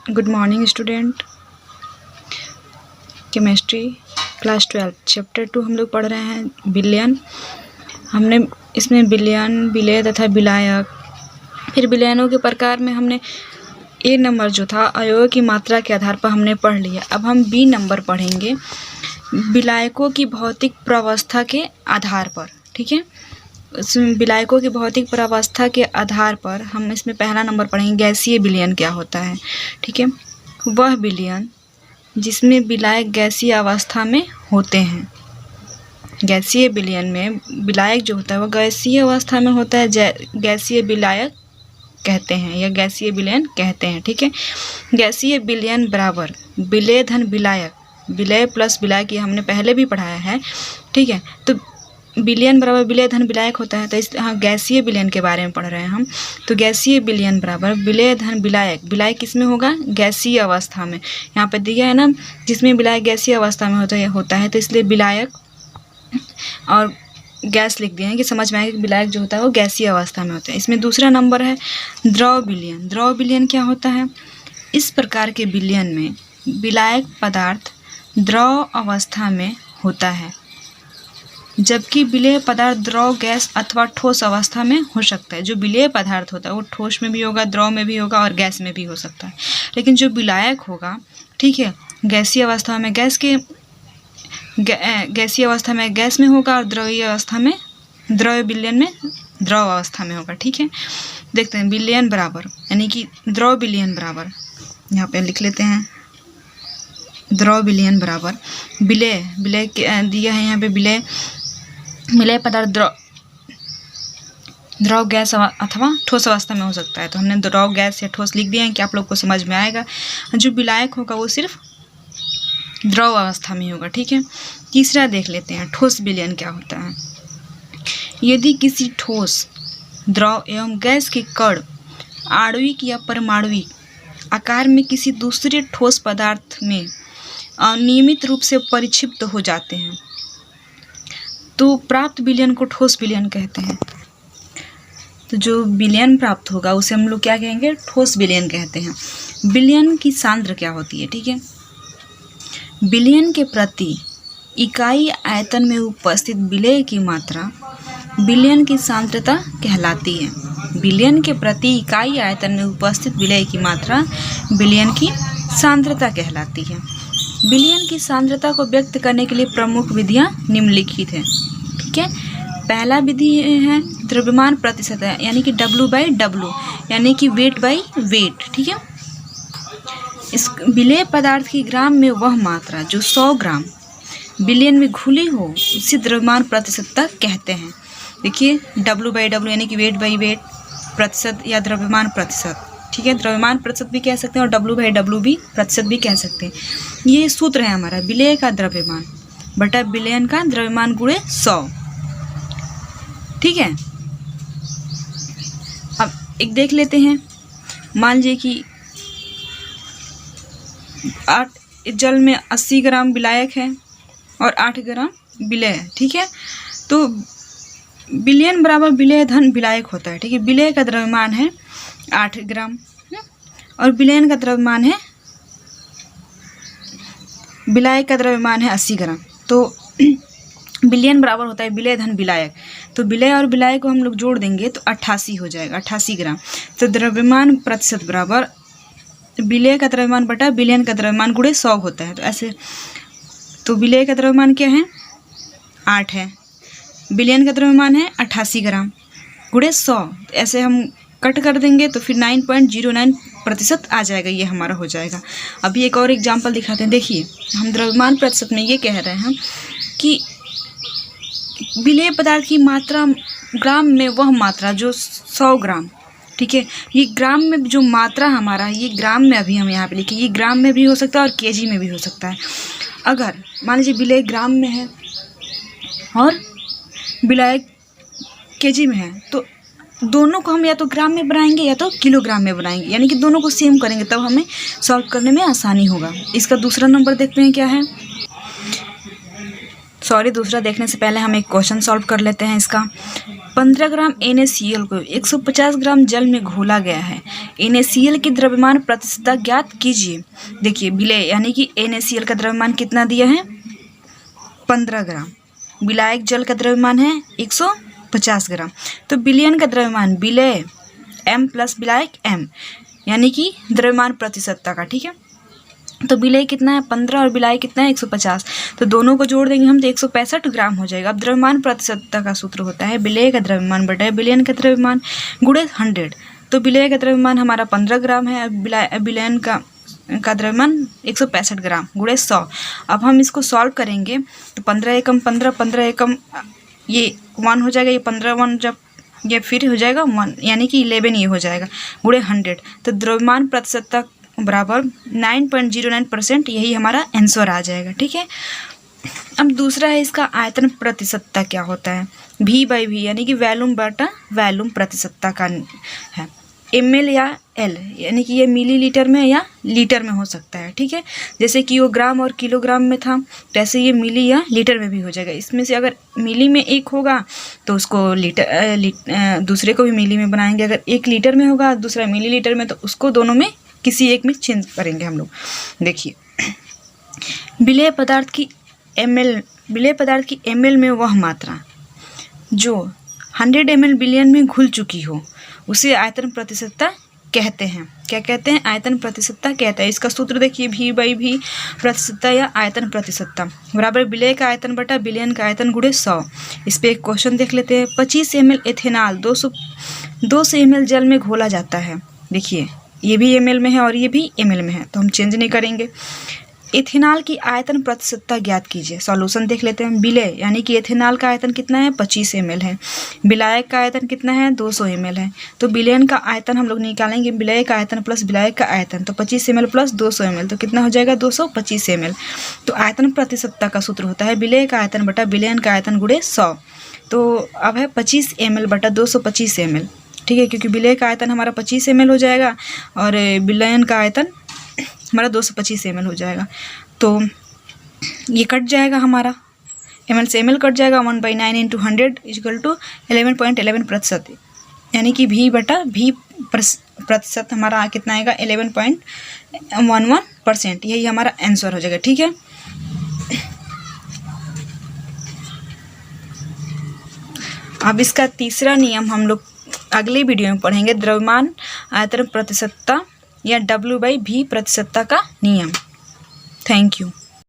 Good morning student. Chemistry class 12 chapter 2 हम लोग पढ़ रहे हैं बिलियन। हमने इसमें बिलियन, विलय तथा विलायक, फिर विलयनों के प्रकार में हमने ए नंबर जो था अवयवों की मात्रा के आधार पर हमने पढ़ लिया। अब हम बी नंबर पढ़ेंगे विलायकों की भौतिक प्रावस्था के आधार पर। ठीक है, इसमें विलायकों की भौतिक प्रावस्था के आधार पर हम इसमें पहला नंबर पढ़ेंगे गैसीय विलयन क्या होता है। ठीक है, वह विलयन जिसमें विलायक गैसीय अवस्था में होते हैं। गैसीय विलयन में विलायक जो होता है वो गैसीय अवस्था में होता है, गैसीय विलायक कहते हैं या गैसीय विलयन कहते हैं। ठीक है, गैसीय विलयन बराबर विलय धन विलायक, विलय प्लस विलायक ये हमने पहले भी पढ़ाया है। ठीक है, तो विलयन बराबर विलय धन विलायक होता है, तो इस गैसीय विलयन के बारे में पढ़ रहे हैं हम। तो गैसीय विलयन बराबर विलय धन विलायक, विलायक किस में होगा? गैसीय अवस्था में। यहाँ पे दिया है ना, जिसमें विलायक गैसीय अवस्था में होता है तो इसलिए विलायक और गैस लिख दिए हैं कि समझ में आएगा कि विलायक जो होता है वो गैसीय अवस्था में होता है। इसमें दूसरा नंबर है द्रव विलयन। द्रव विलयन क्या होता है? इस प्रकार के विलयन में विलायक पदार्थ द्रव अवस्था में होता है, जबकि विलेय पदार्थ द्रव, गैस अथवा ठोस अवस्था में हो सकता है। जो विलेय पदार्थ होता है वो ठोस में भी होगा, द्रव में भी होगा और गैस में भी हो सकता है। लेकिन जो विलायक होगा, ठीक है, गैसीय अवस्था में गैसीय अवस्था में गैस में होगा और द्रवीय अवस्था में, द्रव विलयन में द्रव अवस्था में होगा। ठीक है, देखते हैं विलयन बराबर यानी कि द्रव विलयन बराबर, यहाँ पे लिख लेते हैं द्रव विलयन बराबर विलय, विलय दिया है यहाँ पे विलय पदार्थ द्रव, गैस अथवा ठोस अवस्था में हो सकता है। तो हमने द्रव, गैस या ठोस लिख दिया है कि आप लोग को समझ में आएगा। जो विलायक होगा वो सिर्फ द्रव अवस्था में होगा। ठीक है, तीसरा देख लेते हैं ठोस विलयन क्या होता है। यदि किसी ठोस, द्रव एवं गैस के कण आणविक या परमाणुविक आकार में किसी दूसरे ठोस पदार्थ में अनियमित रूप से परिक्षिप्त हो जाते हैं तो प्राप्त विलयन को ठोस विलयन कहते हैं। तो जो विलयन प्राप्त होगा उसे हम लोग क्या कहेंगे? ठोस विलयन कहते हैं। विलयन की सांद्र क्या होती है? ठीक है, विलयन के प्रति इकाई आयतन में उपस्थित विलय की मात्रा विलयन की सांद्रता कहलाती है। विलयन के प्रति इकाई आयतन में उपस्थित विलय की मात्रा विलयन की सांद्रता कहलाती है। विलयन की सांद्रता को व्यक्त करने के लिए प्रमुख विधियां निम्नलिखित हैं। ठीक है, पहला विधि है द्रव्यमान प्रतिशत है, यानी कि W/W, यानी कि वेट बाई वेट। ठीक है, इस विलेय पदार्थ की ग्राम में वह मात्रा जो 100 ग्राम विलयन में घुली हो उसे द्रव्यमान प्रतिशतता कहते हैं। देखिए W/W यानी कि वेट बाई वेट, प्रतिशत या द्रव्यमान प्रतिशत। ठीक है, द्रव्यमान प्रतिशत भी कह सकते हैं और W/W भी प्रतिशत भी कह सकते हैं। ये सूत्र है हमारा विलेय का द्रव्यमान बटा विलयन का द्रव्यमान गुणे 100। ठीक है, अब एक देख लेते हैं। मान लीजिए कि 8 जल में 80 ग्राम विलायक है और 8 ग्राम विलय है। ठीक है, तो विलयन बराबर विलय धन विलायक होता है। ठीक है, विलय का द्रव्यमान है 8 ग्राम और विलयन का द्रव्यमान है, विलायक का द्रव्यमान है 80 ग्राम। तो विलयन बराबर होता है विलय धन विलायक। तो विलय और विलायक को हम लोग जोड़ देंगे तो 88 हो जाएगा, 88 ग्राम। तो द्रव्यमान प्रतिशत बराबर विलय का द्रव्यमान बटा विलयन का द्रव्यमान गुणे 100 होता है। तो ऐसे, तो विलय का द्रव्यमान क्या है? 8 है, विलयन का द्रव्यमान है 88 ग्राम गुणे 100। ऐसे हम कट कर देंगे तो फिर 9.09% आ जाएगा, ये हमारा हो जाएगा। अभी एक और एग्जांपल दिखाते हैं। देखिए, हम द्रव्यमान प्रतिशत में ये कह रहे हैं कि विलेय पदार्थ की मात्रा ग्राम में वह मात्रा जो 100 ग्राम, ठीक है, ये ग्राम में जो मात्रा हमारा, ये ग्राम में अभी हम यहाँ पे लिखे, ये ग्राम में भी हो सकता है और केजी में भी हो सकता है। अगर मान लीजिए विलेय ग्राम में है और विलायक केजी में है तो दोनों को हम या तो ग्राम में बनाएंगे या तो किलोग्राम में बनाएंगे, यानी कि दोनों को सेम करेंगे, तब हमें सॉल्व करने में आसानी होगा। इसका दूसरा नंबर देखते हैं क्या है। दूसरा देखने से पहले हम एक क्वेश्चन सॉल्व कर लेते हैं इसका। 15 ग्राम NaCl को 150 ग्राम जल में घोला गया है। NaCl की द्रव्यमान प्रतिशतता ज्ञात कीजिए। देखिए विलेय यानी कि NaCl का द्रव्यमान कितना दिया है 15 ग्राम, विलायक जल का द्रव्यमान है 150 ग्राम। तो विलयन का द्रव्यमान विलेय M प्लस विलायक M यानी कि द्रव्यमान प्रतिशतता का, ठीक है। तो विलेय कितना है 15 और विलायक कितना है 150, तो दोनों को जोड़ देंगे हम तो 165 ग्राम हो जाएगा। अब द्रव्यमान प्रतिशतता का सूत्र होता है विलेय का द्रव्यमान बटा विलयन का द्रव्यमान गुणे 100। तो विलेय का द्रव्यमान हमारा 15 ग्राम है, विलयन का द्रव्यमान 165 ग्राम गुणे 100। अब हम इसको सॉल्व करेंगे तो 15 एकम 15, 15 एकम ये 1 हो जाएगा, ये 15 1 जब ये फिर हो जाएगा 1 यानी कि 11 ये हो जाएगा गुणे 100। तो द्रव्यमान प्रतिशतता बराबर 9.09%, यही हमारा आंसर आ जाएगा, ठीक है। अब दूसरा है इसका आयतन प्रतिशतता क्या होता है, V/V यानी कि वैल्यूम बटा वैल्यूम प्रतिशतता का है। ml या L यानी कि ये मिलीलीटर में या लीटर में हो सकता है, ठीक है। जैसे कि वो ग्राम और किलोग्राम में था, तो ऐसे ये मिली या लीटर में भी हो जाएगा। इसमें से अगर मिली में एक होगा तो उसको दूसरे को भी मिली में बनाएंगे। अगर 1 लीटर में होगा दूसरा मिलीलीटर में, तो उसको दोनों में किसी एक में चेंज करेंगे हम लोग। देखिए विलेय पदार्थ की ml में वह मात्रा जो 100 ml विलयन में घुल चुकी हो उसे आयतन प्रतिशतता कहते हैं। क्या कहते हैं, आयतन प्रतिशतता कहते हैं। इसका सूत्र देखिए V/V प्रतिशतता या आयतन प्रतिशतता बराबर विलेय का आयतन बटा विलयन का आयतन गुणे 100। इस पे एक क्वेश्चन देख लेते हैं। 25 ml एथेनॉल 200 ml जल में घोला जाता है। देखिए ये भी ml में है और ये भी ml में है, तो हम चेंज नहीं करेंगे। एथेनॉल की आयतन प्रतिशतता ज्ञात कीजिए। सॉल्यूशन देख लेते हैं। विलेय यानी कि एथेनॉल का आयतन कितना है 25 ml है, विलायक का आयतन कितना है 200 ml है। तो विलयन का आयतन हम लोग निकालेंगे विलेय का आयतन प्लस विलायक का आयतन, तो 25 ml प्लस 200 ml तो कितना हो जाएगा 225 ml। तो आयतन प्रतिशतता का सूत्र होता है विलेय का आयतन बटा विलयन का आयतन गुणे 100। तो अब है 25 ml बटा 225 ml, ठीक है, क्योंकि विलेय का आयतन हमारा 25 ml हो जाएगा और विलयन का आयतन हमारा 225 ml हो जाएगा। तो ये कट जाएगा, हमारा ml से ml कट जाएगा। 1/9 × 100 = 11.11%, यानी कि V/V प्रतिशत हमारा कितना आएगा 11.11%, यही हमारा आंसर हो जाएगा, ठीक है। अब इसका तीसरा नियम हम लोग अगले वीडियो में पढ़ेंगे, द्रव्यमान आयतन प्रतिशतता या W/V प्रतिशतता का नियम। Thank you.